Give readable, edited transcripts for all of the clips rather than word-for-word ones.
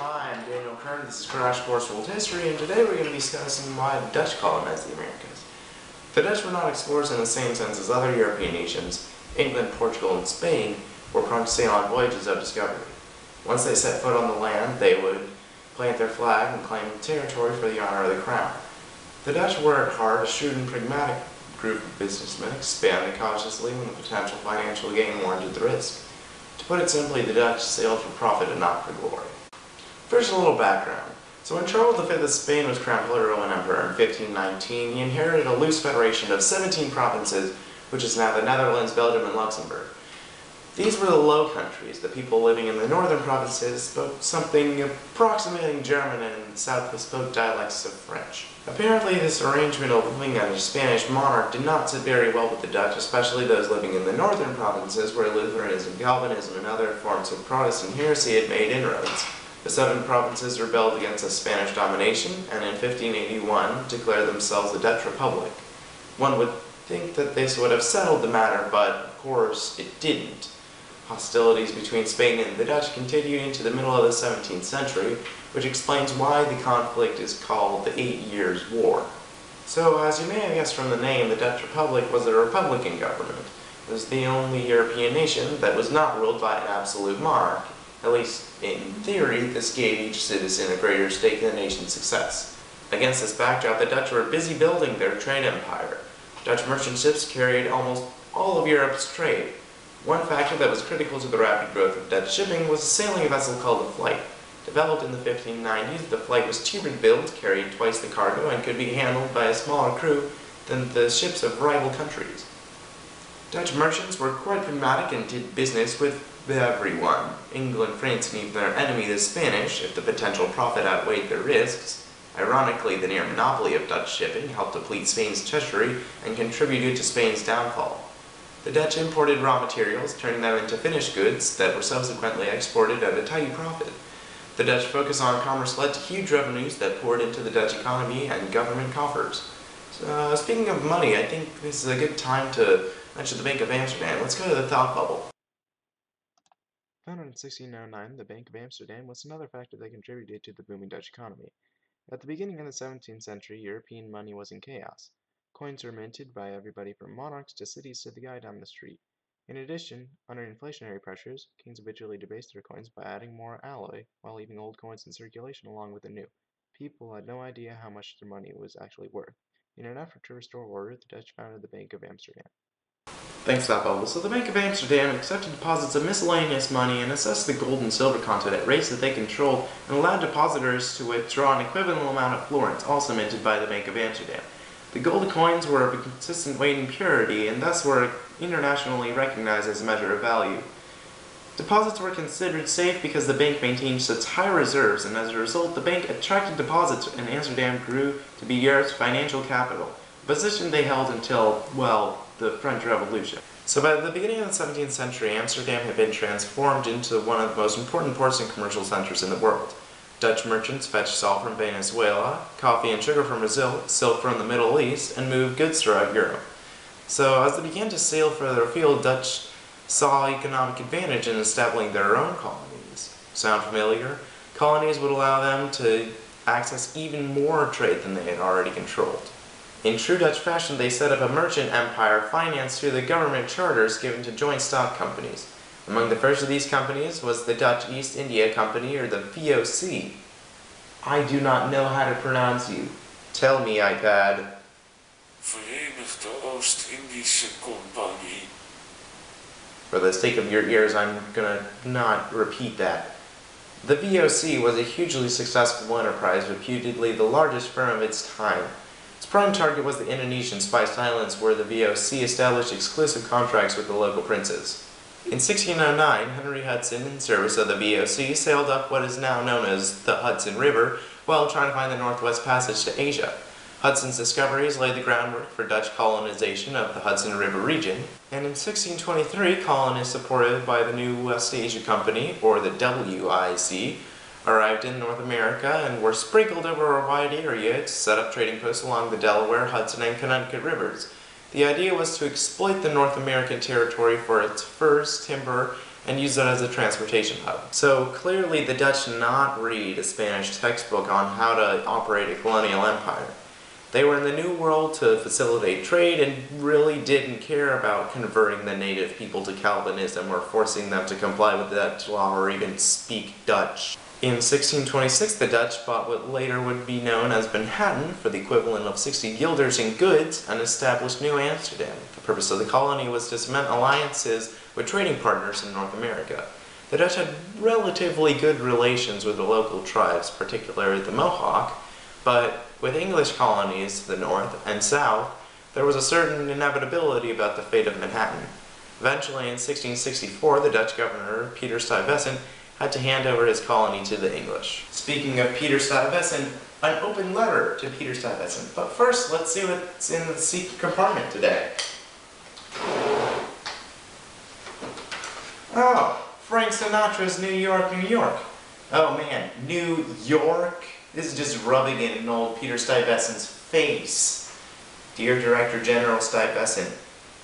Hi, I'm Daniel Kern. This is Crash Course World History, and today we're going to be discussing why the Dutch colonized the Americas. The Dutch were not explorers in the same sense as other European nations. England, Portugal, and Spain were prone to sail on voyages of discovery. Once they set foot on the land, they would plant their flag and claim territory for the honor of the crown. The Dutch were at heart a shrewd and pragmatic group of businessmen, expanding cautiously when the potential financial gain warranted the risk. To put it simply, the Dutch sailed for profit and not for glory. First, a little background. So when Charles V of Spain was crowned Roman Emperor in 1519, he inherited a loose federation of 17 provinces, which is now the Netherlands, Belgium, and Luxembourg. These were the Low Countries. The people living in the northern provinces spoke something approximating German, and the south spoke dialects of French. Apparently, this arrangement of living under a Spanish monarch did not sit very well with the Dutch, especially those living in the northern provinces where Lutheranism, Calvinism, and other forms of Protestant heresy had made inroads. The 7 provinces rebelled against the Spanish domination, and in 1581 declared themselves a Dutch Republic. One would think that this would have settled the matter, but of course it didn't. Hostilities between Spain and the Dutch continued into the middle of the 17th century, which explains why the conflict is called the 8 Years' War. So, as you may have guessed from the name, the Dutch Republic was a republican government. It was the only European nation that was not ruled by an absolute monarch. At least, in theory, this gave each citizen a greater stake in the nation's success. Against this backdrop, the Dutch were busy building their trade empire. Dutch merchant ships carried almost all of Europe's trade. One factor that was critical to the rapid growth of Dutch shipping was a sailing vessel called the Flight. Developed in the 1590s, the Flight was turbine-built, carried twice the cargo, and could be handled by a smaller crew than the ships of rival countries. Dutch merchants were quite pragmatic and did business with everyone. England, France, and even their enemy, the Spanish, if the potential profit outweighed their risks. Ironically, the near monopoly of Dutch shipping helped deplete Spain's treasury and contributed to Spain's downfall. The Dutch imported raw materials, turning them into finished goods that were subsequently exported at a tidy profit. The Dutch focus on commerce led to huge revenues that poured into the Dutch economy and government coffers. So, speaking of money, I think this is a good time to mention the Bank of Amsterdam. Let's go to the thought bubble. Founded in 1609, the Bank of Amsterdam was another factor that contributed to the booming Dutch economy. At the beginning of the 17th century, European money was in chaos. Coins were minted by everybody from monarchs to cities to the guy down the street. In addition, under inflationary pressures, kings habitually debased their coins by adding more alloy while leaving old coins in circulation along with the new. People had no idea how much their money was actually worth. In an effort to restore order, the Dutch founded the Bank of Amsterdam. Thanks, Thought Bubble. So the Bank of Amsterdam accepted deposits of miscellaneous money and assessed the gold and silver content at rates that they controlled and allowed depositors to withdraw an equivalent amount of florins, also minted by the Bank of Amsterdam. The gold coins were of a consistent weight and purity, and thus were internationally recognized as a measure of value. Deposits were considered safe because the bank maintained such high reserves, and as a result, the bank attracted deposits, and Amsterdam grew to be Europe's financial capital, a position they held until, well, the French Revolution. So by the beginning of the 17th century, Amsterdam had been transformed into one of the most important ports and commercial centers in the world. Dutch merchants fetched salt from Venezuela, coffee and sugar from Brazil, silk from the Middle East, and moved goods throughout Europe. So as they began to sail further afield, Dutch saw economic advantage in establishing their own colonies. Sound familiar? Colonies would allow them to access even more trade than they had already controlled. In true Dutch fashion, they set up a merchant empire financed through the government charters given to joint stock companies. Among the first of these companies was the Dutch East India Company, or the VOC. I do not know how to pronounce you. Tell me, iPad. Verenigde Oost-Indische Compagnie. For the sake of your ears, I'm gonna not repeat that. The VOC was a hugely successful enterprise, reputedly the largest firm of its time. Its prime target was the Indonesian Spice Islands, where the VOC established exclusive contracts with the local princes. In 1609, Henry Hudson, in service of the VOC, sailed up what is now known as the Hudson River while trying to find the Northwest Passage to Asia. Hudson's discoveries laid the groundwork for Dutch colonization of the Hudson River region, and in 1623, colonists supported by the New West Asia Company, or the WIC, arrived in North America and were sprinkled over a wide area to set up trading posts along the Delaware, Hudson, and Connecticut rivers. The idea was to exploit the North American territory for its furs, timber, and used it as a transportation hub. So clearly the Dutch did not read a Spanish textbook on how to operate a colonial empire. They were in the New World to facilitate trade and really didn't care about converting the native people to Calvinism or forcing them to comply with Dutch law or even speak Dutch. In 1626, the Dutch bought what later would be known as Manhattan for the equivalent of 60 guilders in goods and established New Amsterdam. The purpose of the colony was to cement alliances with trading partners in North America. The Dutch had relatively good relations with the local tribes, particularly the Mohawk, but with English colonies to the north and south, there was a certain inevitability about the fate of Manhattan. Eventually, in 1664, the Dutch governor, Peter Stuyvesant, had to hand over his colony to the English. Speaking of Peter Stuyvesant, an open letter to Peter Stuyvesant. But first, let's see what's in the secret compartment today. Oh, Frank Sinatra's New York, New York. Oh man, New York? This is just rubbing it in old Peter Stuyvesant's face. Dear Director General Stuyvesant,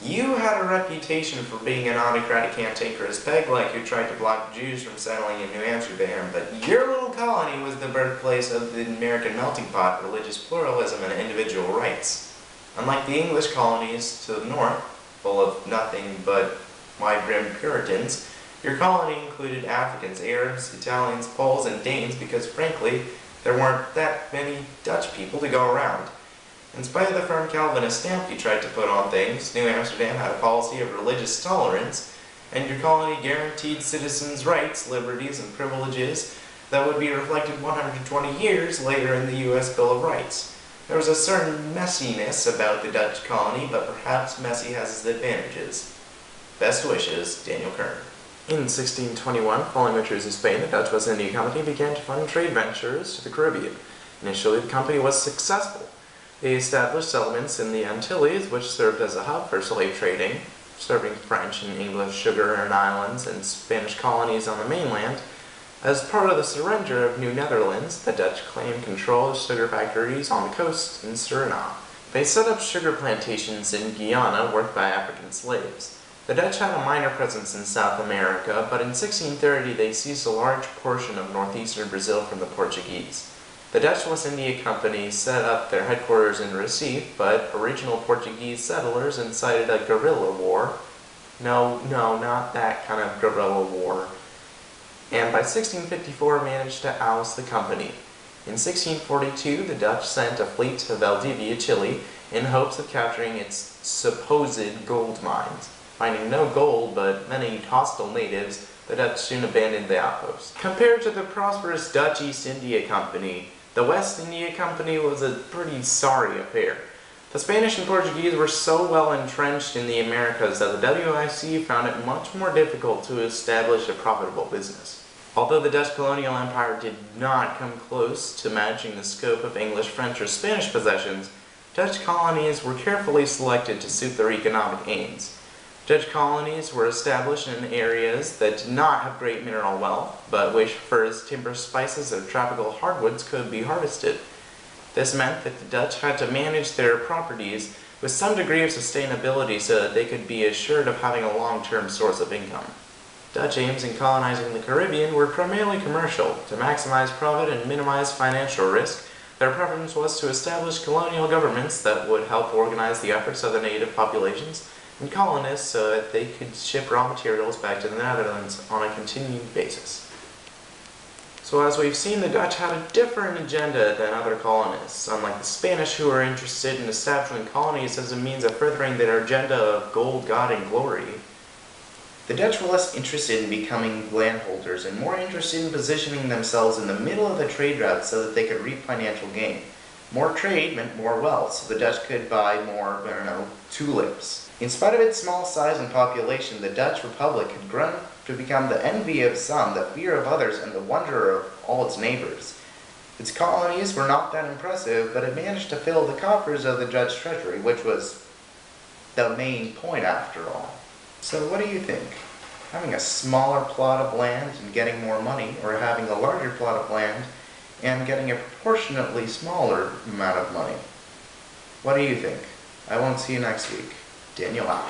you had a reputation for being an autocratic cantankerous peg like who tried to block Jews from settling in New Amsterdam, but your little colony was the birthplace of the American melting pot, religious pluralism, and individual rights. Unlike the English colonies to the north, full of nothing but wide-brimmed Puritans, your colony included Africans, Arabs, Italians, Poles, and Danes because, frankly, there weren't that many Dutch people to go around. In spite of the firm Calvinist stamp you tried to put on things, New Amsterdam had a policy of religious tolerance, and your colony guaranteed citizens' rights, liberties, and privileges that would be reflected 120 years later in the U.S. Bill of Rights. There was a certain messiness about the Dutch colony, but perhaps messy has its advantages. Best wishes, Daniel Kern. In 1621, following the truce of Spain, the Dutch West India Company began to fund trade ventures to the Caribbean. Initially, the company was successful. They established settlements in the Antilles, which served as a hub for slave trading, serving French and English sugar and islands and Spanish colonies on the mainland. As part of the surrender of New Netherlands, the Dutch claimed control of sugar factories on the coast in Suriname. They set up sugar plantations in Guyana worked by African slaves. The Dutch had a minor presence in South America, but in 1630 they seized a large portion of northeastern Brazil from the Portuguese. The Dutch West India Company set up their headquarters in Recife, but original Portuguese settlers incited a guerrilla war. No, not that kind of guerrilla war. And by 1654 managed to oust the company. In 1642, the Dutch sent a fleet to Valdivia, Chile, in hopes of capturing its supposed gold mines. Finding no gold, but many hostile natives, the Dutch soon abandoned the outpost. Compared to the prosperous Dutch East India Company, the West India Company was a pretty sorry affair. The Spanish and Portuguese were so well entrenched in the Americas that the WIC found it much more difficult to establish a profitable business. Although the Dutch colonial empire did not come close to matching the scope of English, French, or Spanish possessions, Dutch colonies were carefully selected to suit their economic aims. Dutch colonies were established in areas that did not have great mineral wealth, but which furs, timber, spices, or tropical hardwoods could be harvested. This meant that the Dutch had to manage their properties with some degree of sustainability so that they could be assured of having a long-term source of income. Dutch aims in colonizing the Caribbean were primarily commercial. To maximize profit and minimize financial risk, their preference was to establish colonial governments that would help organize the efforts of the native populations and colonists so that they could ship raw materials back to the Netherlands on a continued basis. So as we've seen, the Dutch had a different agenda than other colonists, unlike the Spanish who were interested in establishing colonies as a means of furthering their agenda of gold, God, and glory. The Dutch were less interested in becoming landholders and more interested in positioning themselves in the middle of the trade route so that they could reap financial gain. More trade meant more wealth, so the Dutch could buy more, tulips. In spite of its small size and population, the Dutch Republic had grown to become the envy of some, the fear of others, and the wonder of all its neighbors. Its colonies were not that impressive, but it managed to fill the coffers of the Dutch treasury, which was the main point after all. So what do you think? Having a smaller plot of land and getting more money, or having a larger plot of land and getting a proportionately smaller amount of money? What do you think? I won't see you next week. Daniel out.